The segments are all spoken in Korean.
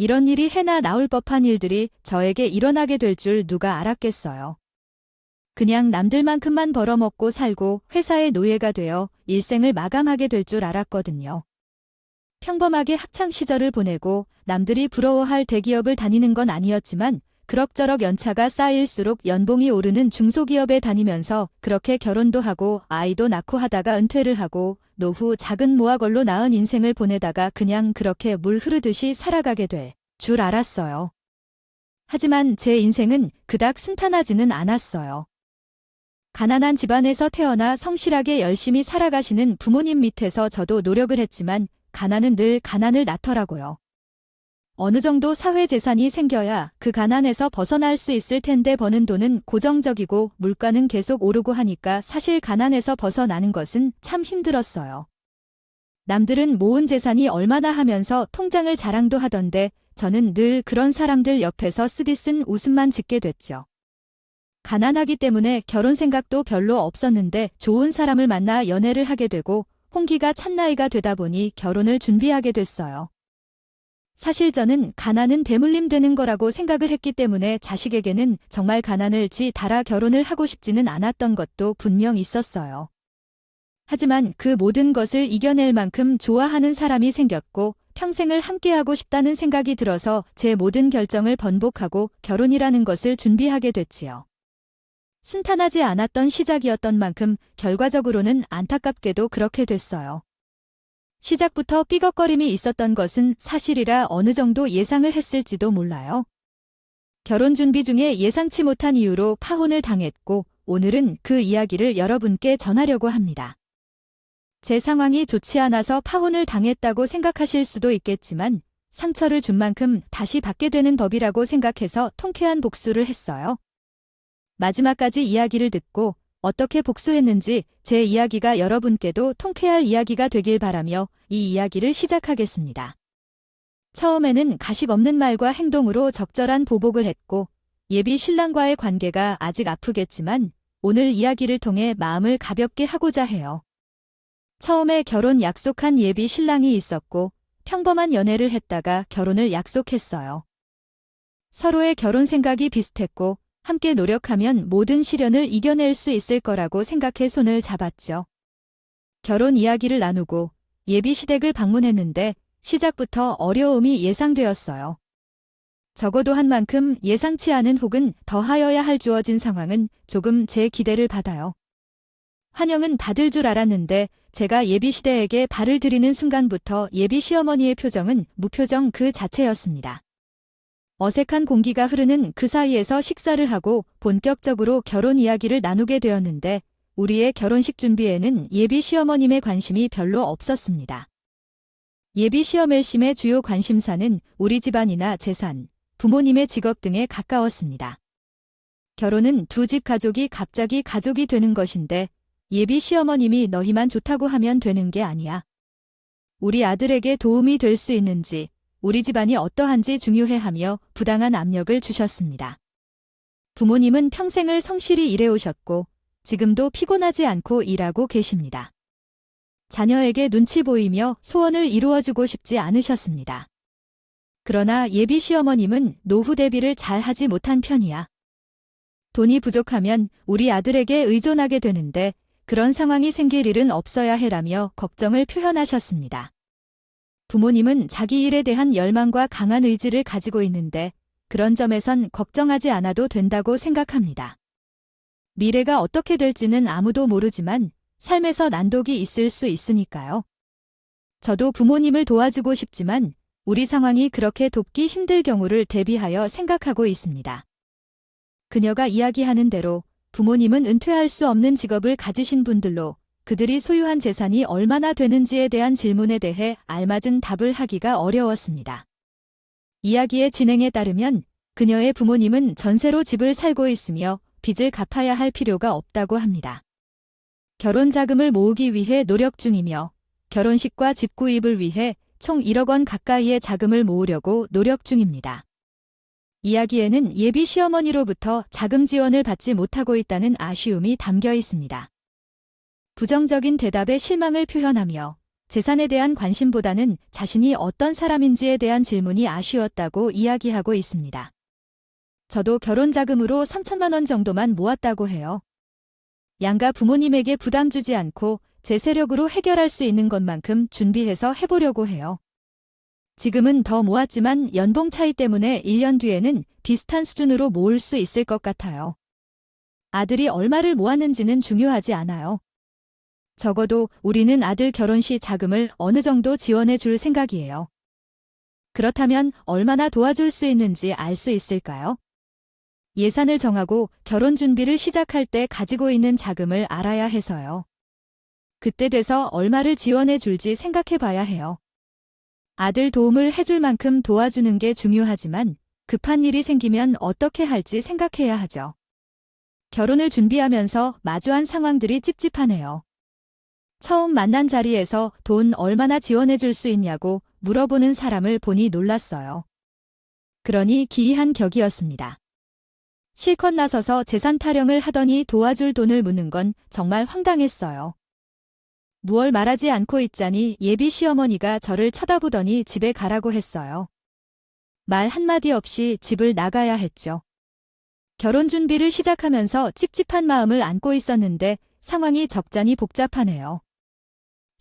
이런 일이 해나 나올 법한 일들이 저에게 일어나게 될 줄 누가 알았겠어요. 그냥 남들만큼만 벌어먹고 살고 회사의 노예가 되어 일생을 마감하게 될 줄 알았거든요. 평범하게 학창시절을 보내고 남들이 부러워할 대기업을 다니는 건 아니었지만 그럭저럭 연차가 쌓일수록 연봉이 오르는 중소기업에 다니면서 그렇게 결혼도 하고 아이도 낳고 하다가 은퇴를 하고 노후 작은 모아걸로 나은 인생을 보내다가 그냥 그렇게 물 흐르듯이 살아가게 될 줄 알았어요. 하지만 제 인생은 그닥 순탄하지는 않았어요. 가난한 집안에서 태어나 성실하게 열심히 살아가시는 부모님 밑에서 저도 노력을 했지만 가난은 늘 가난을 낳더라고요. 어느 정도 사회 재산이 생겨야 그 가난에서 벗어날 수 있을 텐데 버는 돈은 고정적이고 물가는 계속 오르고 하니까 사실 가난에서 벗어나는 것은 참 힘들었어요. 남들은 모은 재산이 얼마나 하면서 통장을 자랑도 하던데 저는 늘 그런 사람들 옆에서 쓰디쓴 웃음만 짓게 됐죠. 가난하기 때문에 결혼 생각도 별로 없었는데 좋은 사람을 만나 연애를 하게 되고 홍기가 찬 나이가 되다 보니 결혼을 준비하게 됐어요. 사실 저는 가난은 대물림 되는 거라고 생각을 했기 때문에 자식에게는 정말 가난을 달아 결혼을 하고 싶지는 않았던 것도 분명 있었어요. 하지만 그 모든 것을 이겨낼 만큼 좋아하는 사람이 생겼고 평생을 함께하고 싶다는 생각이 들어서 제 모든 결정을 번복하고 결혼이라는 것을 준비하게 됐지요. 순탄하지 않았던 시작이었던 만큼 결과적으로는 안타깝게도 그렇게 됐어요. 시작부터 삐걱거림이 있었던 것은 사실이라 어느 정도 예상을 했을지도 몰라요. 결혼 준비 중에 예상치 못한 이유로 파혼을 당했고 오늘은 그 이야기를 여러분께 전하려고 합니다. 제 상황이 좋지 않아서 파혼을 당했다고 생각하실 수도 있겠지만 상처를 준 만큼 다시 받게 되는 법이라고 생각해서 통쾌한 복수를 했어요. 마지막까지 이야기를 듣고 어떻게 복수했는지 제 이야기가 여러분께도 통쾌할 이야기가 되길 바라며 이 이야기를 시작하겠습니다. 처음에는 가식 없는 말과 행동으로 적절한 보복을 했고 예비 신랑과의 관계가 아직 아프겠지만 오늘 이야기를 통해 마음을 가볍게 하고자 해요. 처음에 결혼 약속한 예비 신랑이 있었고 평범한 연애를 했다가 결혼을 약속했어요. 서로의 결혼 생각이 비슷했고 함께 노력하면 모든 시련을 이겨낼 수 있을 거라고 생각해 손을 잡았죠. 결혼 이야기를 나누고 예비 시댁을 방문했는데 시작부터 어려움이 예상되었어요. 적어도 한 만큼 예상치 않은 혹은 더하여야 할 주어진 상황은 조금 제 기대를 받아요. 환영은 받을 줄 알았는데 제가 예비 시댁에게 발을 들이는 순간부터 예비 시어머니의 표정은 무표정 그 자체였습니다. 어색한 공기가 흐르는 그 사이에서 식사를 하고 본격적으로 결혼 이야기를 나누게 되었는데 우리의 결혼식 준비에는 예비 시어머님의 관심이 별로 없었습니다. 예비 시어멜심의 주요 관심사는 우리 집안이나 재산, 부모님의 직업 등에 가까웠습니다. 결혼은 두 집 가족이 갑자기 가족이 되는 것인데 예비 시어머님이 너희만 좋다고 하면 되는 게 아니야. 우리 아들에게 도움이 될 수 있는지 우리 집안이 어떠한지 중요해하며 부당한 압력을 주셨습니다. 부모님은 평생을 성실히 일해오셨고 지금도 피곤하지 않고 일하고 계십니다. 자녀에게 눈치 보이며 소원을 이루어주고 싶지 않으셨습니다. 그러나 예비 시어머님은 노후 대비를 잘 하지 못한 편이야. 돈이 부족하면 우리 아들에게 의존하게 되는데 그런 상황이 생길 일은 없어야 해라며 걱정을 표현하셨습니다. 부모님은 자기 일에 대한 열망과 강한 의지를 가지고 있는데 그런 점에선 걱정하지 않아도 된다고 생각합니다. 미래가 어떻게 될지는 아무도 모르지만 삶에서 난독이 있을 수 있으니까요. 저도 부모님을 도와주고 싶지만 우리 상황이 그렇게 돕기 힘들 경우를 대비하여 생각하고 있습니다. 그녀가 이야기하는 대로 부모님은 은퇴할 수 없는 직업을 가지신 분들로 그들이 소유한 재산이 얼마나 되는지에 대한 질문에 대해 알맞은 답을 하기가 어려웠습니다. 이야기의 진행에 따르면 그녀의 부모님은 전세로 집을 살고 있으며 빚을 갚아야 할 필요가 없다고 합니다. 결혼 자금을 모으기 위해 노력 중이며 결혼식과 집 구입을 위해 총 1억 원 가까이의 자금을 모으려고 노력 중입니다. 이야기에는 예비 시어머니로부터 자금 지원을 받지 못하고 있다는 아쉬움이 담겨 있습니다. 부정적인 대답에 실망을 표현하며 재산에 대한 관심보다는 자신이 어떤 사람인지에 대한 질문이 아쉬웠다고 이야기하고 있습니다. 저도 결혼 자금으로 3천만 원 정도만 모았다고 해요. 양가 부모님에게 부담 주지 않고 제 세력으로 해결할 수 있는 것만큼 준비해서 해보려고 해요. 지금은 더 모았지만 연봉 차이 때문에 1년 뒤에는 비슷한 수준으로 모을 수 있을 것 같아요. 아들이 얼마를 모았는지는 중요하지 않아요. 적어도 우리는 아들 결혼시 자금을 어느 정도 지원해 줄 생각이에요. 그렇다면 얼마나 도와줄 수 있는지 알 수 있을까요? 예산을 정하고 결혼 준비를 시작할 때 가지고 있는 자금을 알아야 해서요. 그때 돼서 얼마를 지원해 줄지 생각해 봐야 해요. 아들 도움을 해줄 만큼 도와주는 게 중요하지만 급한 일이 생기면 어떻게 할지 생각해야 하죠. 결혼을 준비하면서 마주한 상황들이 찝찝하네요. 처음 만난 자리에서 돈 얼마나 지원해 줄 수 있냐고 물어보는 사람을 보니 놀랐어요. 그러니 기이한 격이었습니다. 실컷 나서서 재산 타령을 하더니 도와줄 돈을 묻는 건 정말 황당했어요. 무얼 말하지 않고 있자니 예비 시어머니가 저를 쳐다보더니 집에 가라고 했어요. 말 한마디 없이 집을 나가야 했죠. 결혼 준비를 시작하면서 찝찝한 마음을 안고 있었는데 상황이 적잖이 복잡하네요.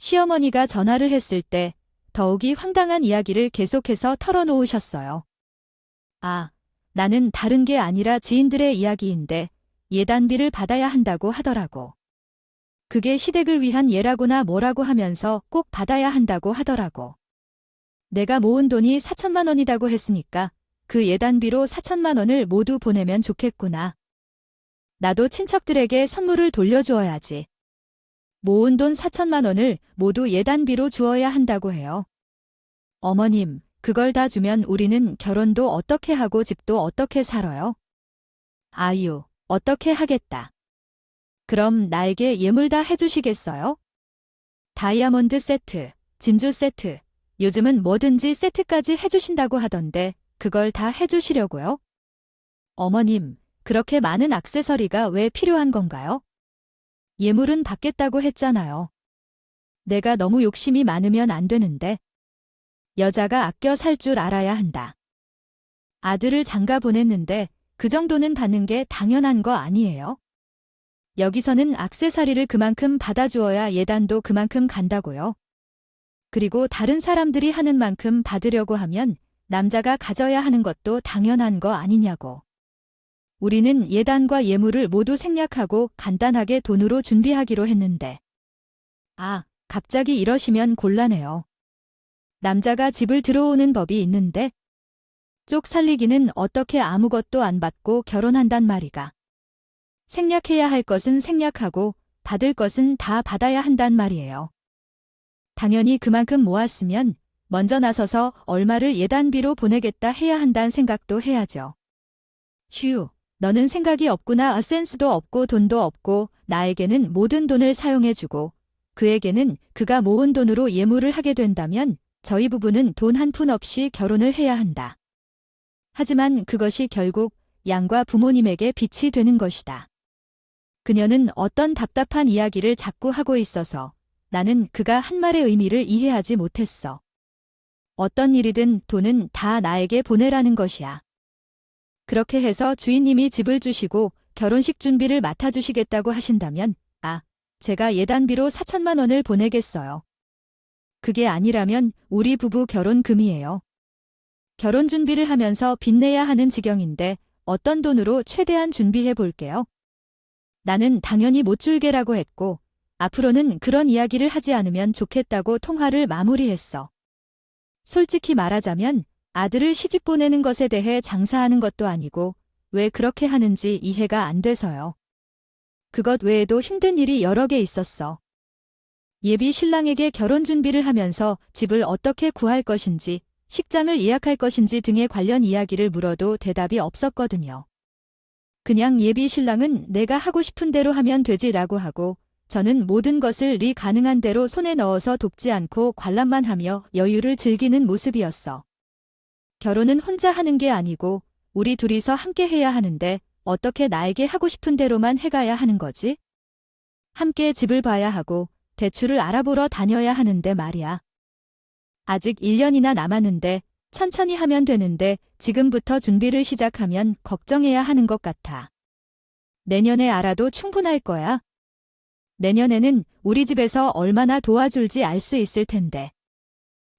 시어머니가 전화를 했을 때 더욱이 황당한 이야기를 계속해서 털어놓으셨어요. 아, 나는 다른 게 아니라 지인들의 이야기인데 예단비를 받아야 한다고 하더라고. 그게 시댁을 위한 예라고나 뭐라고 하면서 꼭 받아야 한다고 하더라고. 내가 모은 돈이 4천만 원이라고 했으니까 그 예단비로 4천만 원을 모두 보내면 좋겠구나. 나도 친척들에게 선물을 돌려주어야지. 모은 돈 4천만 원을 모두 예단비로 주어야 한다고 해요. 어머님, 그걸 다 주면 우리는 결혼도 어떻게 하고 집도 어떻게 살아요? 아유, 어떻게 하겠다. 그럼 나에게 예물 다 해주시겠어요? 다이아몬드 세트, 진주 세트, 요즘은 뭐든지 세트까지 해주신다고 하던데 그걸 다 해주시려고요? 어머님, 그렇게 많은 액세서리가 왜 필요한 건가요? 예물은 받겠다고 했잖아요. 내가 너무 욕심이 많으면 안 되는데. 여자가 아껴 살 줄 알아야 한다. 아들을 장가 보냈는데 그 정도는 받는 게 당연한 거 아니에요? 여기서는 액세서리를 그만큼 받아주어야 예단도 그만큼 간다고요. 그리고 다른 사람들이 하는 만큼 받으려고 하면 남자가 가져야 하는 것도 당연한 거 아니냐고. 우리는 예단과 예물을 모두 생략하고 간단하게 돈으로 준비하기로 했는데. 아, 갑자기 이러시면 곤란해요. 남자가 집을 들어오는 법이 있는데 쪽 살리기는 어떻게 아무것도 안 받고 결혼한단 말이가. 생략해야 할 것은 생략하고 받을 것은 다 받아야 한단 말이에요. 당연히 그만큼 모았으면 먼저 나서서 얼마를 예단비로 보내겠다 해야 한다는 생각도 해야죠. 휴, 너는 생각이 없구나. 센스도 없고 돈도 없고 나에게는 모든 돈을 사용해주고 그에게는 그가 모은 돈으로 예물을 하게 된다면 저희 부부는 돈 한 푼 없이 결혼을 해야 한다. 하지만 그것이 결국 양과 부모님에게 빚이 되는 것이다. 그녀는 어떤 답답한 이야기를 자꾸 하고 있어서 나는 그가 한 말의 의미를 이해하지 못했어. 어떤 일이든 돈은 다 나에게 보내라는 것이야. 그렇게 해서 주인님이 집을 주시고 결혼식 준비를 맡아주시겠다고 하신다면 제가 예단비로 4천만 원을 보내겠어요. 그게 아니라면 우리 부부 결혼금이에요. 결혼 준비를 하면서 빚내야 하는 지경인데 어떤 돈으로 최대한 준비해 볼게요. 나는 당연히 못 줄게라고 했고 앞으로는 그런 이야기를 하지 않으면 좋겠다고 통화를 마무리했어. 솔직히 말하자면 아들을 시집 보내는 것에 대해 장사하는 것도 아니고 왜 그렇게 하는지 이해가 안 돼서요. 그것 외에도 힘든 일이 여러 개 있었어. 예비 신랑에게 결혼 준비를 하면서 집을 어떻게 구할 것인지, 식장을 예약할 것인지 등의 관련 이야기를 물어도 대답이 없었거든요. 그냥 예비 신랑은 내가 하고 싶은 대로 하면 되지라고 하고 저는 모든 것을 네 가능한 대로 손에 넣어서 돕지 않고 관람만 하며 여유를 즐기는 모습이었어. 결혼은 혼자 하는 게 아니고 우리 둘이서 함께 해야 하는데 어떻게 나에게 하고 싶은 대로만 해가야 하는 거지? 함께 집을 봐야 하고 대출을 알아보러 다녀야 하는데 말이야. 아직 1년이나 남았는데 천천히 하면 되는데 지금부터 준비를 시작하면 걱정해야 하는 것 같아. 내년에 알아도 충분할 거야. 내년에는 우리 집에서 얼마나 도와줄지 알 수 있을 텐데.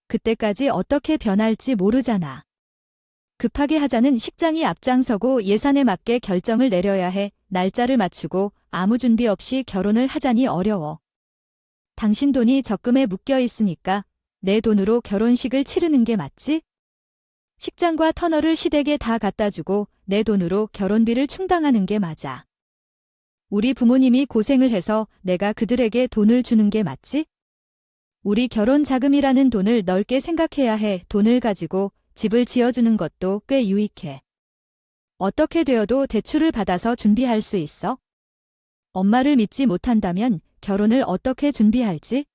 그때까지 어떻게 변할지 모르잖아. 급하게 하자는 식장이 앞장서고 예산에 맞게 결정을 내려야 해. 날짜를 맞추고 아무 준비 없이 결혼을 하자니 어려워. 당신 돈이 적금에 묶여 있으니까 내 돈으로 결혼식을 치르는 게 맞지? 식장과 터널을 시댁에 다 갖다 주고 내 돈으로 결혼비를 충당하는 게 맞아. 우리 부모님이 고생을 해서 내가 그들에게 돈을 주는 게 맞지? 우리 결혼 자금이라는 돈을 넓게 생각해야 해. 돈을 가지고 집을 지어주는 것도 꽤 유익해. 어떻게 되어도 대출을 받아서 준비할 수 있어? 엄마를 믿지 못한다면 결혼을 어떻게 준비할지?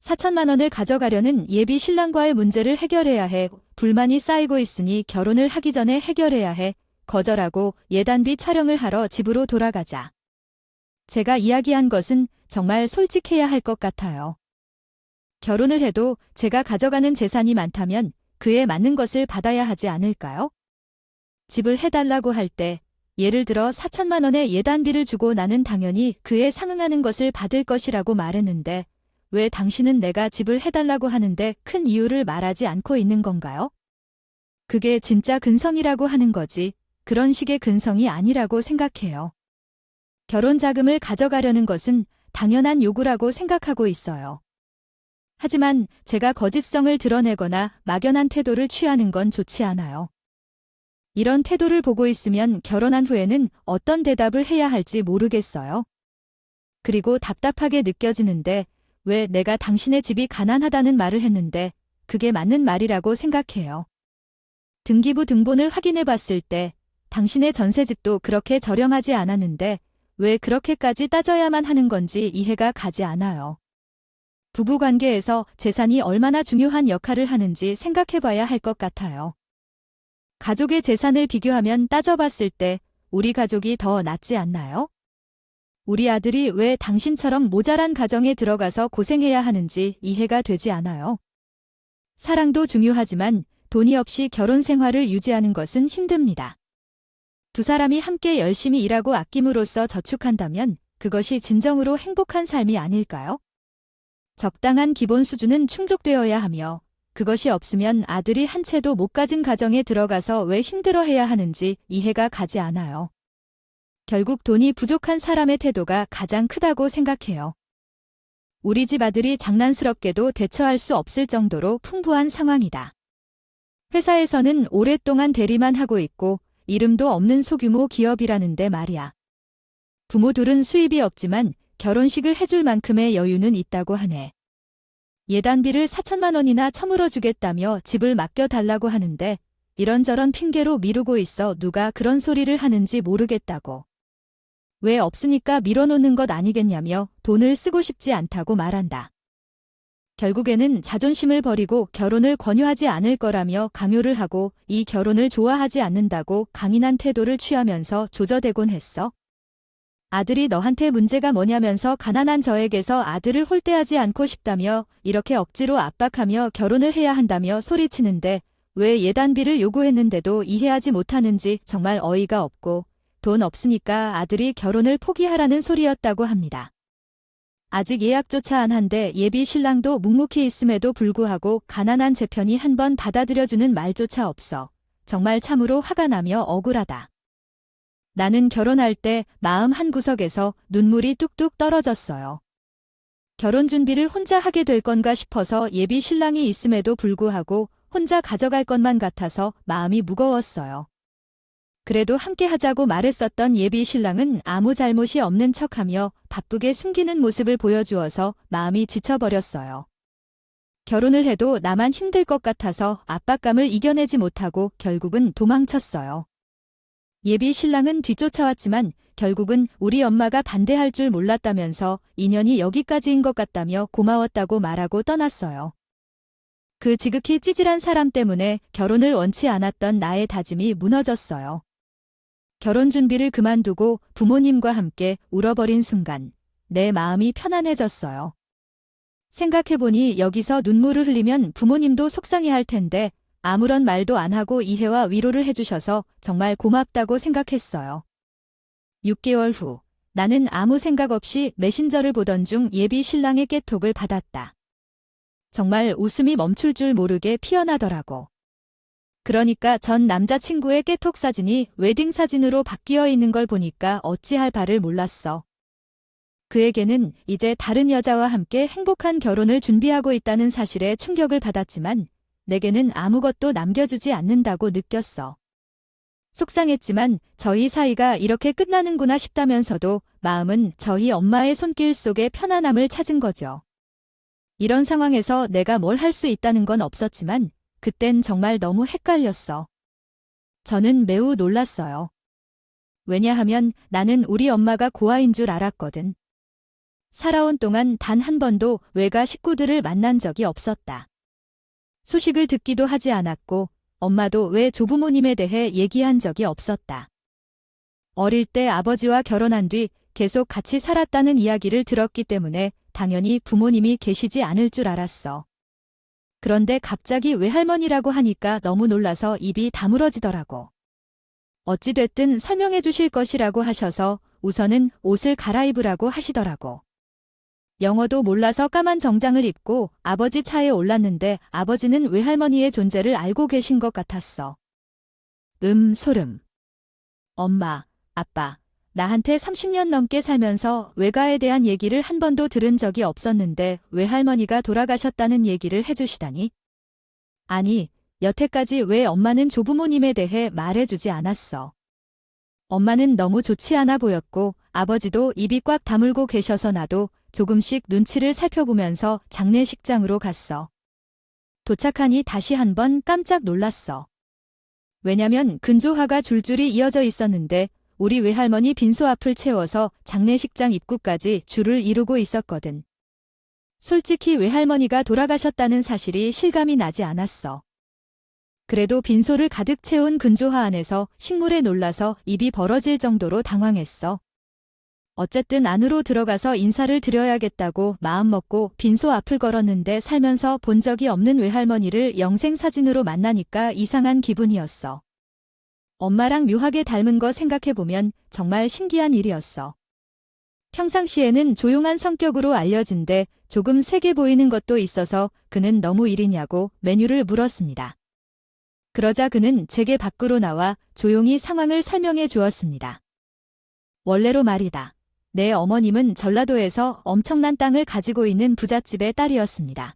4천만 원을 가져가려는 예비 신랑과의 문제를 해결해야 해. 불만이 쌓이고 있으니 결혼을 하기 전에 해결해야 해. 거절하고 예단비 촬영을 하러 집으로 돌아가자. 제가 이야기한 것은 정말 솔직해야 할 것 같아요. 결혼을 해도 제가 가져가는 재산이 많다면 그에 맞는 것을 받아야 하지 않을까요? 집을 해달라고 할 때 예를 들어 4천만 원의 예단비를 주고 나는 당연히 그에 상응하는 것을 받을 것이라고 말했는데 왜 당신은 내가 집을 해달라고 하는데 큰 이유를 말하지 않고 있는 건가요? 그게 진짜 근성이라고 하는 거지 그런 식의 근성이 아니라고 생각해요. 결혼 자금을 가져가려는 것은 당연한 요구라고 생각하고 있어요. 하지만 제가 거짓성을 드러내거나 막연한 태도를 취하는 건 좋지 않아요. 이런 태도를 보고 있으면 결혼한 후에는 어떤 대답을 해야 할지 모르겠어요. 그리고 답답하게 느껴지는데 왜 내가 당신의 집이 가난하다는 말을 했는데 그게 맞는 말이라고 생각해요. 등기부 등본을 확인해 봤을 때 당신의 전세집도 그렇게 저렴하지 않았는데 왜 그렇게까지 따져야만 하는 건지 이해가 가지 않아요. 부부관계에서 재산이 얼마나 중요한 역할을 하는지 생각해봐야 할 것 같아요. 가족의 재산을 비교하면 따져봤을 때 우리 가족이 더 낫지 않나요? 우리 아들이 왜 당신처럼 모자란 가정에 들어가서 고생해야 하는지 이해가 되지 않아요. 사랑도 중요하지만 돈이 없이 결혼 생활을 유지하는 것은 힘듭니다. 두 사람이 함께 열심히 일하고 아낌으로써 저축한다면 그것이 진정으로 행복한 삶이 아닐까요? 적당한 기본 수준은 충족되어야 하며 그것이 없으면 아들이 한 채도 못 가진 가정에 들어가서 왜 힘들어해야 하는지 이해가 가지 않아요. 결국 돈이 부족한 사람의 태도가 가장 크다고 생각해요. 우리 집 아들이 장난스럽게도 대처할 수 없을 정도로 풍부한 상황이다. 회사에서는 오랫동안 대리만 하고 있고 이름도 없는 소규모 기업이라는데 말이야. 부모 둘은 수입이 없지만 결혼식을 해줄 만큼의 여유는 있다고 하네. 예단비를 4천만 원이나 처물어 주겠다며 집을 맡겨달라고 하는데 이런저런 핑계로 미루고 있어 누가 그런 소리를 하는지 모르겠다고. 왜 없으니까 밀어놓는 것 아니겠냐며 돈을 쓰고 싶지 않다고 말한다. 결국에는 자존심을 버리고 결혼을 권유하지 않을 거라며 강요를 하고 이 결혼을 좋아하지 않는다고 강인한 태도를 취하면서 조져대곤 했어. 아들이 너한테 문제가 뭐냐면서 가난한 저에게서 아들을 홀대하지 않고 싶다며 이렇게 억지로 압박하며 결혼을 해야 한다며 소리치는데 왜 예단비를 요구했는데도 이해하지 못하는지 정말 어이가 없고 돈 없으니까 아들이 결혼을 포기하라는 소리였다고 합니다. 아직 예약조차 안 한데 예비 신랑도 묵묵히 있음에도 불구하고 가난한 제 편이 한 번 받아들여주는 말조차 없어. 정말 참으로 화가 나며 억울하다. 나는 결혼할 때 마음 한구석에서 눈물이 뚝뚝 떨어졌어요. 결혼 준비를 혼자 하게 될 건가 싶어서 예비 신랑이 있음에도 불구하고 혼자 가져갈 것만 같아서 마음이 무거웠어요. 그래도 함께 하자고 말했었던 예비 신랑은 아무 잘못이 없는 척하며 바쁘게 숨기는 모습을 보여주어서 마음이 지쳐버렸어요. 결혼을 해도 나만 힘들 것 같아서 압박감을 이겨내지 못하고 결국은 도망쳤어요. 예비 신랑은 뒤쫓아왔지만 결국은 우리 엄마가 반대할 줄 몰랐다면서 인연이 여기까지인 것 같다며 고마웠다고 말하고 떠났어요. 그 지극히 찌질한 사람 때문에 결혼을 원치 않았던 나의 다짐이 무너졌어요. 결혼 준비를 그만두고 부모님과 함께 울어버린 순간 내 마음이 편안해졌어요. 생각해보니 여기서 눈물을 흘리면 부모님도 속상해할 텐데 아무런 말도 안 하고 이해와 위로를 해주셔서 정말 고맙다고 생각했어요. 6개월 후 나는 아무 생각 없이 메신저를 보던 중 예비 신랑의 깨톡을 받았다. 정말 웃음이 멈출 줄 모르게 피어나더라고. 그러니까 전 남자친구의 깨톡 사진이 웨딩 사진으로 바뀌어 있는 걸 보니까 어찌할 바를 몰랐어. 그에게는 이제 다른 여자와 함께 행복한 결혼을 준비하고 있다는 사실에 충격을 받았지만 내게는 아무것도 남겨주지 않는다고 느꼈어. 속상했지만 저희 사이가 이렇게 끝나는구나 싶다면서도 마음은 저희 엄마의 손길 속에 편안함을 찾은 거죠. 이런 상황에서 내가 뭘 할 수 있다는 건 없었지만 그땐 정말 너무 헷갈렸어. 저는 매우 놀랐어요. 왜냐하면 나는 우리 엄마가 고아인 줄 알았거든. 살아온 동안 단 한 번도 외가 식구들을 만난 적이 없었다. 소식을 듣기도 하지 않았고 엄마도 외 조부모님에 대해 얘기한 적이 없었다. 어릴 때 아버지와 결혼한 뒤 계속 같이 살았다는 이야기를 들었기 때문에 당연히 부모님이 계시지 않을 줄 알았어. 그런데 갑자기 외할머니라고 하니까 너무 놀라서 입이 다물어지더라고. 어찌됐든 설명해 주실 것이라고 하셔서 우선은 옷을 갈아입으라고 하시더라고. 영어도 몰라서 까만 정장을 입고 아버지 차에 올랐는데 아버지는 외할머니의 존재를 알고 계신 것 같았어. 소름. 엄마, 아빠, 나한테 30년 넘게 살면서 외가에 대한 얘기를 한 번도 들은 적이 없었는데 외할머니가 돌아가셨다는 얘기를 해주시다니. 아니, 여태까지 왜 엄마는 조부모님에 대해 말해주지 않았어. 엄마는 너무 좋지 않아 보였고 아버지도 입이 꽉 다물고 계셔서 나도 조금씩 눈치를 살펴보면서 장례식장으로 갔어. 도착하니 다시 한번 깜짝 놀랐어. 왜냐면 근조화가 줄줄이 이어져 있었는데 우리 외할머니 빈소 앞을 채워서 장례식장 입구까지 줄을 이루고 있었거든. 솔직히 외할머니가 돌아가셨다는 사실이 실감이 나지 않았어. 그래도 빈소를 가득 채운 근조화 안에서 식물에 놀라서 입이 벌어질 정도로 당황했어. 어쨌든 안으로 들어가서 인사를 드려야겠다고 마음먹고 빈소 앞을 걸었는데 살면서 본 적이 없는 외할머니를 영생사진으로 만나니까 이상한 기분이었어. 엄마랑 묘하게 닮은 거 생각해보면 정말 신기한 일이었어. 평상시에는 조용한 성격으로 알려진데 조금 세게 보이는 것도 있어서 그는 너무 일이냐고 메뉴를 물었습니다. 그러자 그는 제게 밖으로 나와 조용히 상황을 설명해 주었습니다. 원래로 말이다. 내 어머님은 전라도에서 엄청난 땅을 가지고 있는 부잣집의 딸이었습니다.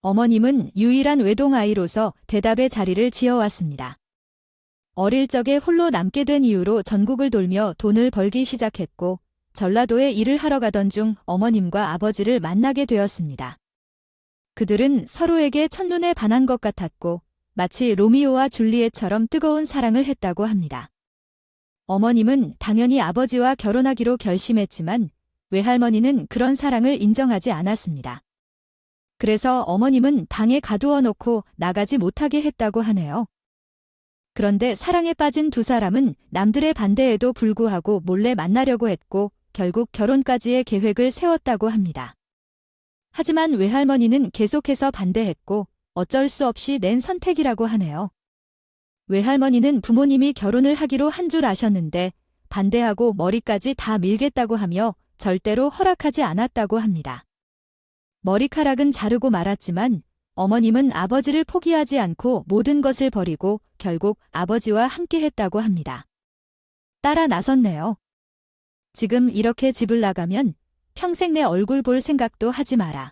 어머님은 유일한 외동아이로서 대답의 자리를 지어왔습니다. 어릴 적에 홀로 남게 된 이유로 전국을 돌며 돈을 벌기 시작했고 전라도에 일을 하러 가던 중 어머님과 아버지를 만나게 되었습니다. 그들은 서로에게 첫눈에 반한 것 같았고 마치 로미오와 줄리엣처럼 뜨거운 사랑을 했다고 합니다. 어머님은 당연히 아버지와 결혼하기로 결심했지만 외할머니는 그런 사랑을 인정하지 않았습니다. 그래서 어머님은 방에 가두어 놓고 나가지 못하게 했다고 하네요. 그런데 사랑에 빠진 두 사람은 남들의 반대에도 불구하고 몰래 만나려고 했고 결국 결혼까지의 계획을 세웠다고 합니다. 하지만 외할머니는 계속해서 반대했고 어쩔 수 없이 낸 선택이라고 하네요. 외할머니는 부모님이 결혼을 하기로 한 줄 아셨는데 반대하고 머리까지 다 밀겠다고 하며 절대로 허락하지 않았다고 합니다. 머리카락은 자르고 말았지만 어머님은 아버지를 포기하지 않고 모든 것을 버리고 결국 아버지와 함께 했다고 합니다. 따라 나섰네요. 지금 이렇게 집을 나가면 평생 내 얼굴 볼 생각도 하지 마라.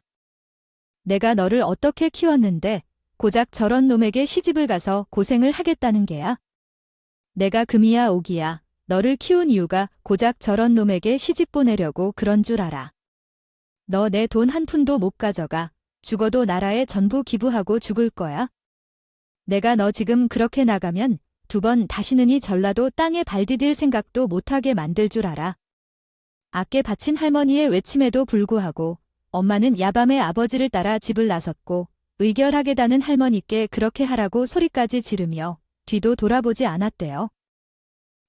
내가 너를 어떻게 키웠는데 고작 저런 놈에게 시집을 가서 고생을 하겠다는 게야? 내가 금이야 옥이야 너를 키운 이유가 고작 저런 놈에게 시집 보내려고 그런 줄 알아. 너 내 돈 한 푼도 못 가져가. 죽어도 나라에 전부 기부하고 죽을 거야. 내가 너 지금 그렇게 나가면 두 번 다시는 이 전라도 땅에 발 디딜 생각도 못하게 만들 줄 알아. 아껴 바친 할머니의 외침에도 불구하고 엄마는 야밤에 아버지를 따라 집을 나섰고 의결하게다는 할머니께 그렇게 하라고 소리까지 지르며 뒤도 돌아보지 않았대요.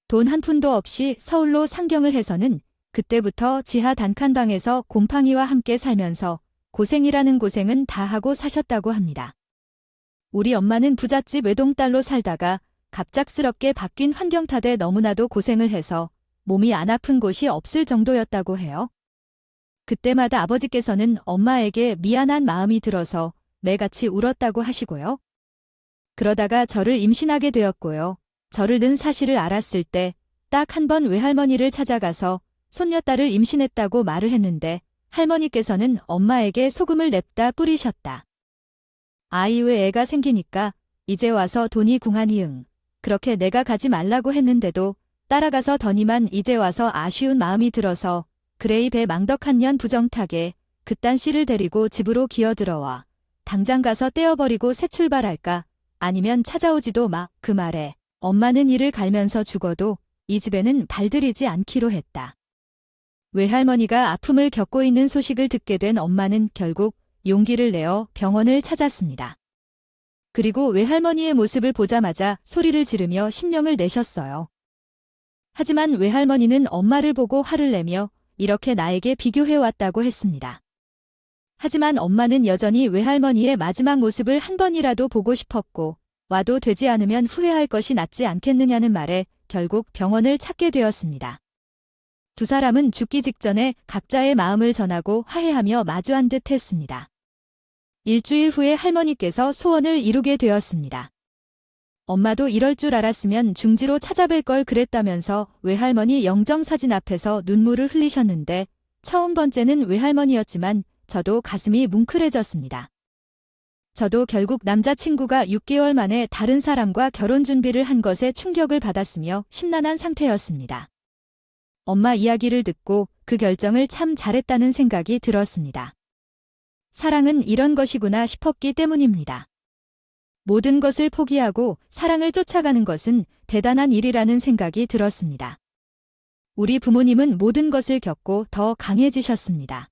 돈 한 푼도 없이 서울로 상경을 해서는 그때부터 지하 단칸방에서 곰팡이와 함께 살면서 고생이라는 고생은 다 하고 사셨다고 합니다. 우리 엄마는 부잣집 외동딸로 살다가 갑작스럽게 바뀐 환경 탓에 너무나도 고생을 해서 몸이 안 아픈 곳이 없을 정도였다고 해요. 그때마다 아버지께서는 엄마에게 미안한 마음이 들어서 매같이 울었다고 하시고요. 그러다가 저를 임신하게 되었고요. 저를 낳은 사실을 알았을 때 딱 한 번 외할머니를 찾아가서 손녀딸을 임신했다고 말을 했는데 할머니께서는 엄마에게 소금을 냅다 뿌리셨다. 아이 외 애가 생기니까 이제 와서 돈이 궁하니 응. 그렇게 내가 가지 말라고 했는데도 따라가서 더니만 이제 와서 아쉬운 마음이 들어서 그래 이 배 망덕한 년 부정타게 그딴 씨를 데리고 집으로 기어들어와 당장 가서 떼어버리고 새 출발할까 아니면 찾아오지도 마. 그 말에 엄마는 이를 갈면서 죽어도 이 집에는 발들이지 않기로 했다. 외할머니가 아픔을 겪고 있는 소식을 듣게 된 엄마는 결국 용기를 내어 병원을 찾았습니다. 그리고 외할머니의 모습을 보자마자 소리를 지르며 신명을 내셨어요. 하지만 외할머니는 엄마를 보고 화를 내며 이렇게 나에게 비교해왔다고 했습니다. 하지만 엄마는 여전히 외할머니의 마지막 모습을 한 번이라도 보고 싶었고 와도 되지 않으면 후회할 것이 낫지 않겠느냐는 말에 결국 병원을 찾게 되었습니다. 두 사람은 죽기 직전에 각자의 마음을 전하고 화해하며 마주한 듯 했습니다. 일주일 후에 할머니께서 소원을 이루게 되었습니다. 엄마도 이럴 줄 알았으면 중지로 찾아뵐 걸 그랬다면서 외할머니 영정사진 앞에서 눈물을 흘리셨는데 처음 번째는 외할머니였지만 저도 가슴이 뭉클해졌습니다. 저도 결국 남자친구가 6개월 만에 다른 사람과 결혼 준비를 한 것에 충격을 받았으며 심란한 상태였습니다. 엄마 이야기를 듣고 그 결정을 참 잘했다는 생각이 들었습니다. 사랑은 이런 것이구나 싶었기 때문입니다. 모든 것을 포기하고 사랑을 쫓아가는 것은 대단한 일이라는 생각이 들었습니다. 우리 부모님은 모든 것을 겪고 더 강해지셨습니다.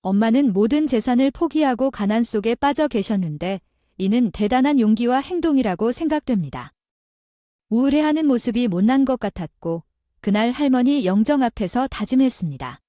엄마는 모든 재산을 포기하고 가난 속에 빠져 계셨는데 이는 대단한 용기와 행동이라고 생각됩니다. 우울해하는 모습이 못난 것 같았고 그날 할머니 영정 앞에서 다짐했습니다.